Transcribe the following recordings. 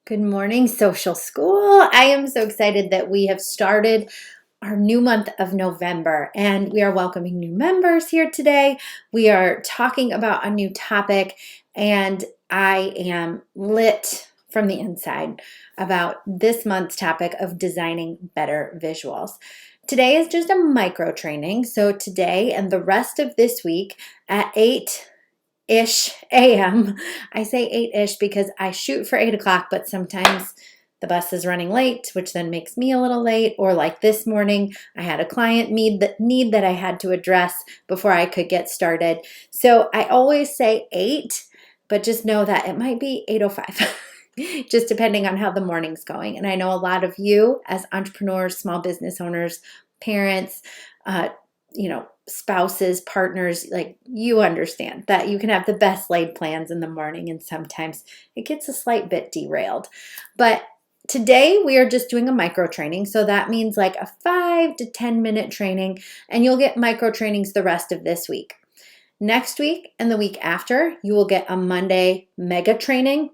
Good morning, social school. I am so excited that we have started our new month of November and we are welcoming new members here today. We are talking about a new topic and I am lit from the inside about this month's topic of designing better visuals. Today is just a micro training. So today and the rest of this week at 8-ish a.m. I say 8-ish because I shoot for 8 o'clock, but sometimes the bus is running late, which then makes me a little late. Or like this morning, I had a client need that I had to address before I could get started. So I always say 8, but just know that it might be 8:05. Just depending on how the morning's going. And I know a lot of you as entrepreneurs, small business owners, parents, spouses, partners, like you understand that you can have the best laid plans in the morning and sometimes it gets a slight bit derailed. But today we are just doing a micro training. So that means like a 5 to 10 minute training and you'll get micro trainings the rest of this week. Next week and the week after, you will get a Monday mega training.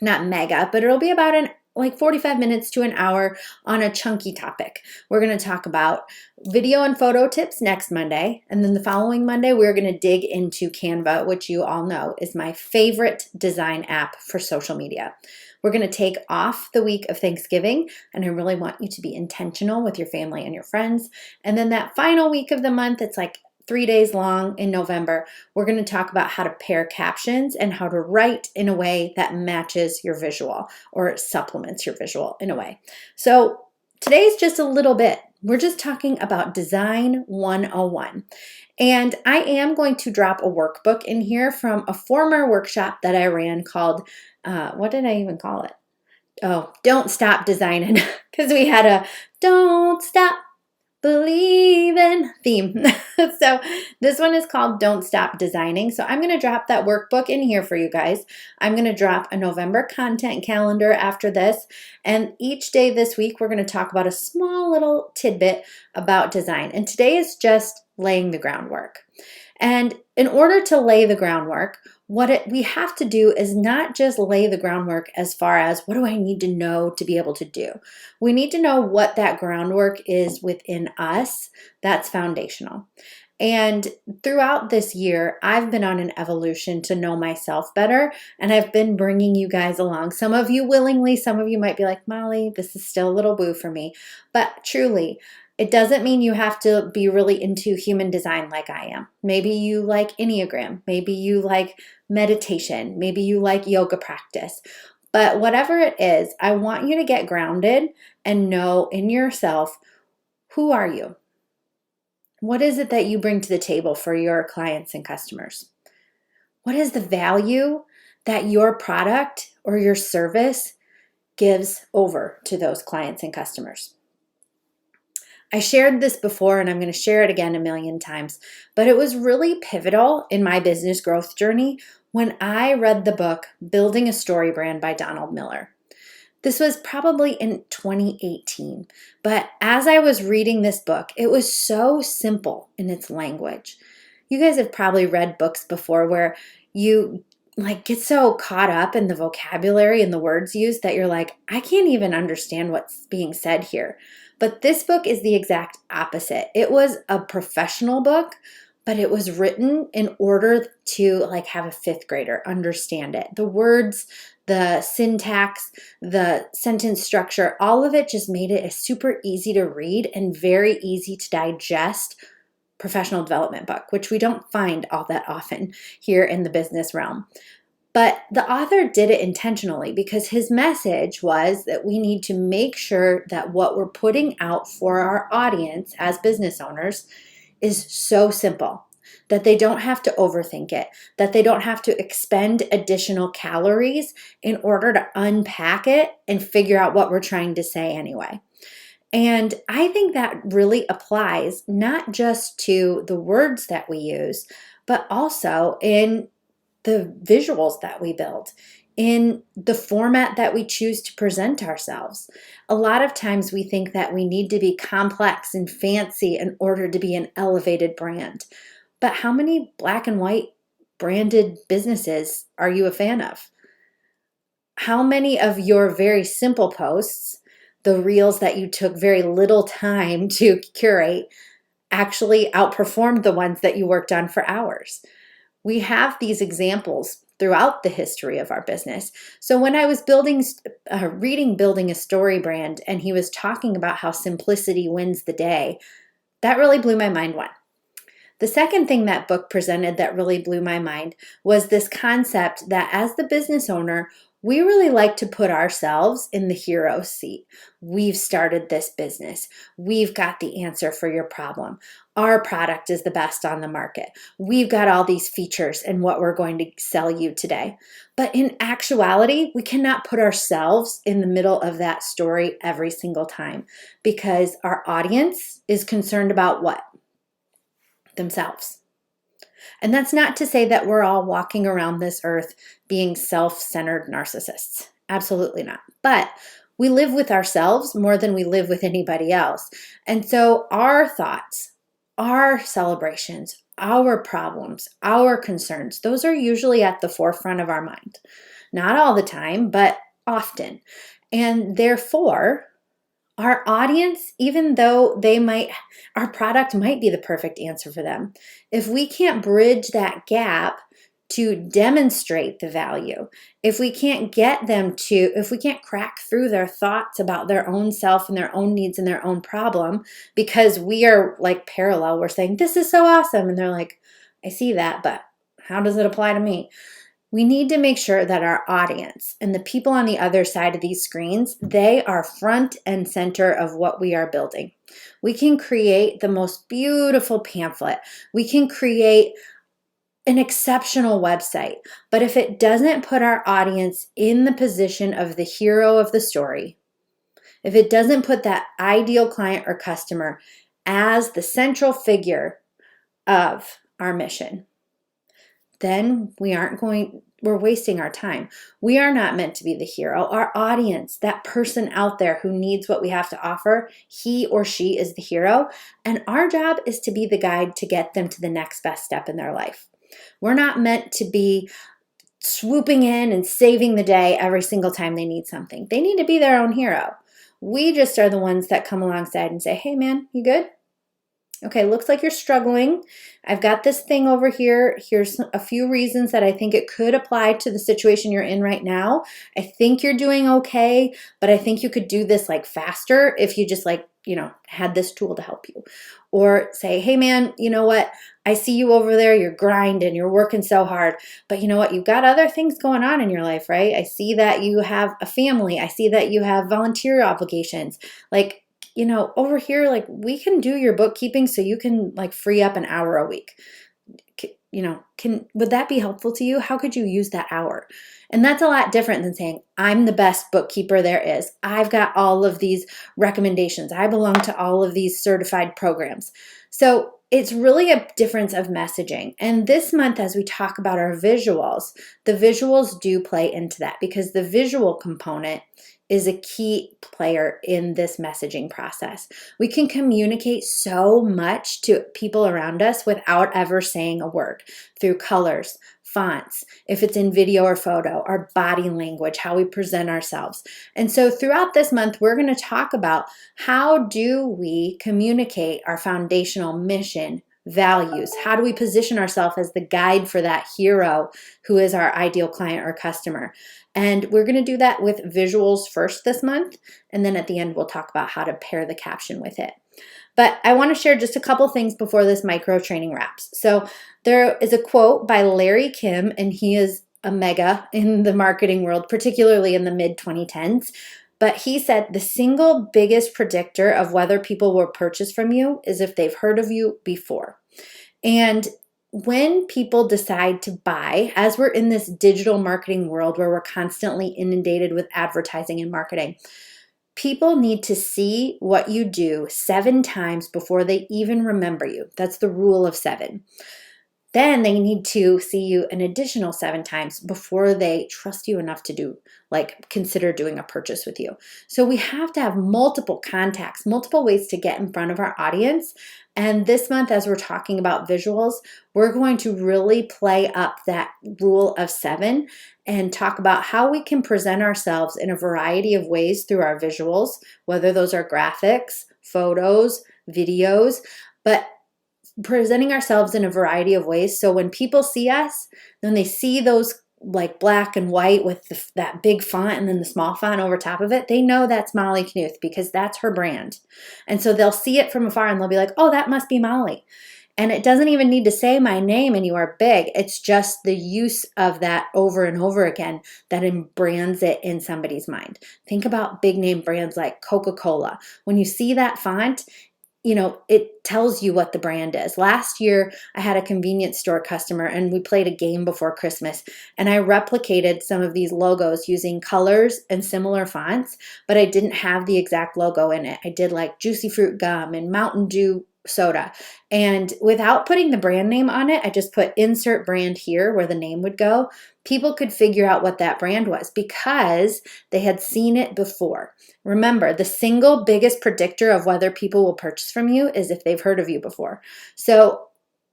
Not mega, but it'll be about 45 minutes to an hour on a chunky topic. We're going to talk about video and photo tips next Monday. And then the following Monday, we're going to dig into Canva, which you all know is my favorite design app for social media. We're going to take off the week of Thanksgiving, and I really want you to be intentional with your family and your friends. And then that final week of the month, it's like 3 days long in November, we're going to talk about how to pair captions and how to write in a way that matches your visual or supplements your visual in a way. So today's just a little bit. We're just talking about Design 101. And I am going to drop a workbook in here from a former workshop that I ran called, what did I even call it? Oh, Don't Stop Designing, because we had a Don't Stop Believe in theme. So this one is called Don't Stop Designing. So I'm going to drop that workbook in here for you guys. I'm going to drop a November content calendar after this. And each day this week, we're going to talk about a small little tidbit about design. And today is just laying the groundwork. And in order to lay the groundwork, what we have to do is not just lay the groundwork as far as what do I need to know to be able to do. We need to know what that groundwork is within us. That's foundational. And throughout this year, I've been on an evolution to know myself better, and I've been bringing you guys along. Some of you willingly, some of you might be like, Molly, this is still a little woo for me. But truly, it doesn't mean you have to be really into human design like I am. Maybe you like Enneagram. Maybe you like meditation. Maybe you like yoga practice. But whatever it is, I want you to get grounded and know in yourself, who are you? What is it that you bring to the table for your clients and customers? What is the value that your product or your service gives over to those clients and customers? I shared this before and I'm going to share it again a million times, but it was really pivotal in my business growth journey when I read the book Building a Story Brand by Donald Miller. This was probably in 2018, but as I was reading this book, it was so simple in its language. You guys have probably read books before where you get so caught up in the vocabulary and the words used that you're like, I can't even understand what's being said here. But this book is the exact opposite. It was a professional book, but it was written in order to have a fifth grader understand it. The words, the syntax, the sentence structure, all of it just made it a super easy to read and very easy to digest professional development book, which we don't find all that often here in the business realm. But the author did it intentionally because his message was that we need to make sure that what we're putting out for our audience as business owners is so simple that they don't have to overthink it, that they don't have to expend additional calories in order to unpack it and figure out what we're trying to say anyway. And I think that really applies not just to the words that we use, but also in the visuals that we build, in the format that we choose to present ourselves. A lot of times we think that we need to be complex and fancy in order to be an elevated brand. But how many black and white branded businesses are you a fan of? How many of your very simple posts, the reels that you took very little time to curate, actually outperformed the ones that you worked on for hours? We have these examples throughout the history of our business. So when I was reading Building a Story Brand, and he was talking about how simplicity wins the day, that really blew my mind one. The second thing that book presented that really blew my mind was this concept that as the business owner, we really like to put ourselves in the hero seat. We've started this business. We've got the answer for your problem. Our product is the best on the market. We've got all these features and what we're going to sell you today. But in actuality, we cannot put ourselves in the middle of that story every single time, because our audience is concerned about what? Themselves. And that's not to say that we're all walking around this earth being self-centered narcissists. Absolutely not. But we live with ourselves more than we live with anybody else. And so our thoughts, our celebrations, our problems, our concerns, those are usually at the forefront of our mind. Not all the time, but often. And therefore, our audience, even though our product might be the perfect answer for them, if we can't bridge that gap to demonstrate the value, if we can't crack through their thoughts about their own self and their own needs and their own problem, because we are like parallel, we're saying, this is so awesome. And they're like, I see that, but how does it apply to me? We need to make sure that our audience and the people on the other side of these screens, they are front and center of what we are building. We can create the most beautiful pamphlet. We can create an exceptional website. But if it doesn't put our audience in the position of the hero of the story, if it doesn't put that ideal client or customer as the central figure of our mission, then we're wasting our time. We are not meant to be the hero. Our audience, that person out there who needs what we have to offer, he or she is the hero. And our job is to be the guide to get them to the next best step in their life. We're not meant to be swooping in and saving the day every single time they need something. They need to be their own hero. We just are the ones that come alongside and say, hey man, you good? Okay, looks like you're struggling. I've got this thing over here. Here's a few reasons that I think it could apply to the situation you're in right now. I think you're doing okay, but I think you could do this like faster if you just had this tool to help you. Or say, hey man, you know what? I see you over there. You're grinding. You're working so hard. But you know what? You've got other things going on in your life, right? I see that you have a family. I see that you have volunteer obligations. Over here, we can do your bookkeeping so you can free up an hour a week. Would that be helpful to you? How could you use that hour? And that's a lot different than saying, I'm the best bookkeeper there is. I've got all of these recommendations. I belong to all of these certified programs. So it's really a difference of messaging. And this month, as we talk about our visuals, the visuals do play into that, because the visual component is a key player in this messaging process. We can communicate so much to people around us without ever saying a word, through colors, fonts, if it's in video or photo, our body language, how we present ourselves. And so throughout this month, we're going to talk about how do we communicate our foundational mission, values? How do we position ourselves as the guide for that hero who is our ideal client or customer? And we're going to do that with visuals first this month. And then at the end, we'll talk about how to pair the caption with it. But I want to share just a couple things before this micro training wraps. So there is a quote by Larry Kim, and he is a mega in the marketing world, particularly in the mid-2010s. But he said the single biggest predictor of whether people will purchase from you is if they've heard of you before. And when people decide to buy, as we're in this digital marketing world where we're constantly inundated with advertising and marketing, people need to see what you do 7 times before they even remember you. That's the rule of 7. Then they need to see you an additional 7 times before they trust you enough to consider doing a purchase with you. So we have to have multiple contacts, multiple ways to get in front of our audience. And this month, as we're talking about visuals, we're going to really play up that rule of 7 and talk about how we can present ourselves in a variety of ways through our visuals, whether those are graphics, photos, videos, but presenting ourselves in a variety of ways. So when people see us, when they see those like black and white with that big font and then the small font over top of it, they know that's Molly Knuth because that's her brand. And so they'll see it from afar and they'll be like, oh, that must be Molly. And it doesn't even need to say my name and you are big. It's just the use of that over and over again that brands it in somebody's mind. Think about big name brands like Coca-Cola. When you see that font, it tells you what the brand is. Last year, I had a convenience store customer and we played a game before Christmas and I replicated some of these logos using colors and similar fonts, but I didn't have the exact logo in it. I did like Juicy Fruit Gum and Mountain Dew soda. And without putting the brand name on it, I just put insert brand here where the name would go. People could figure out what that brand was because they had seen it before. Remember, the single biggest predictor of whether people will purchase from you is if they've heard of you before. So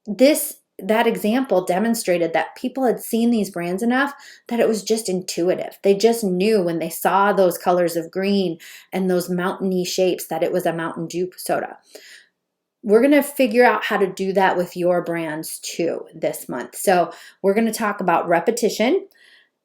that example demonstrated that people had seen these brands enough that it was just intuitive. They just knew when they saw those colors of green and those mountainy shapes that it was a Mountain Dew soda. We're going to figure out how to do that with your brands too this month. So we're going to talk about repetition,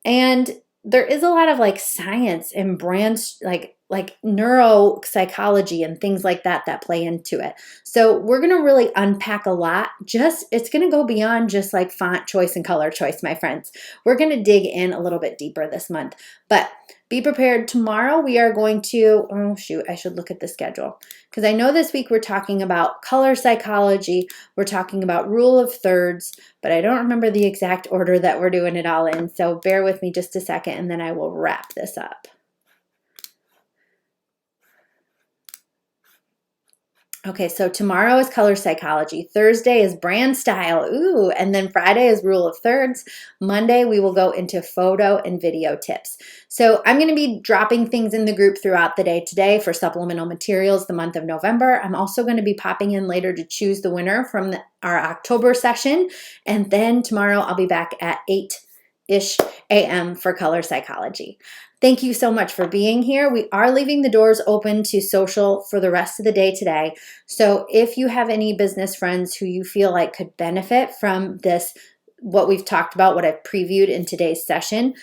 and there is a lot of like science and brands like neuropsychology and things like that play into it. So we're going to really unpack a lot. It's going to go beyond just like font choice and color choice, my friends. We're going to dig in a little bit deeper this month, but be prepared. Tomorrow we are going to, oh shoot, I should look at the schedule because I know this week we're talking about color psychology. We're talking about rule of thirds, but I don't remember the exact order that we're doing it all in. So bear with me just a second and then I will wrap this up. Okay, so tomorrow is color psychology. Thursday is brand style. Ooh, and then Friday is rule of thirds. Monday, we will go into photo and video tips. So I'm going to be dropping things in the group throughout the day today for supplemental materials the month of November. I'm also going to be popping in later to choose the winner from our October session. And then tomorrow I'll be back at 8-ish a.m. for color psychology. Thank you so much for being here. We are leaving the doors open to social for the rest of the day today. So if you have any business friends who you feel like could benefit from this, what we've talked about, what I've previewed in today's session,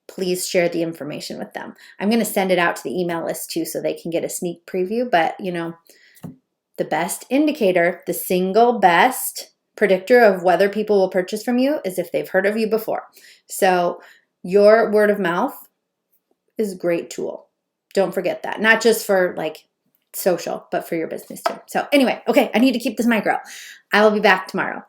please share the information with them. I'm going to send it out to the email list too so they can get a sneak preview. But the best indicator, the single best predictor of whether people will purchase from you is if they've heard of you before. So your word of mouth is a great tool. Don't forget that. Not just for like social, but for your business too. So anyway, okay, I need to keep this micro. I will be back tomorrow.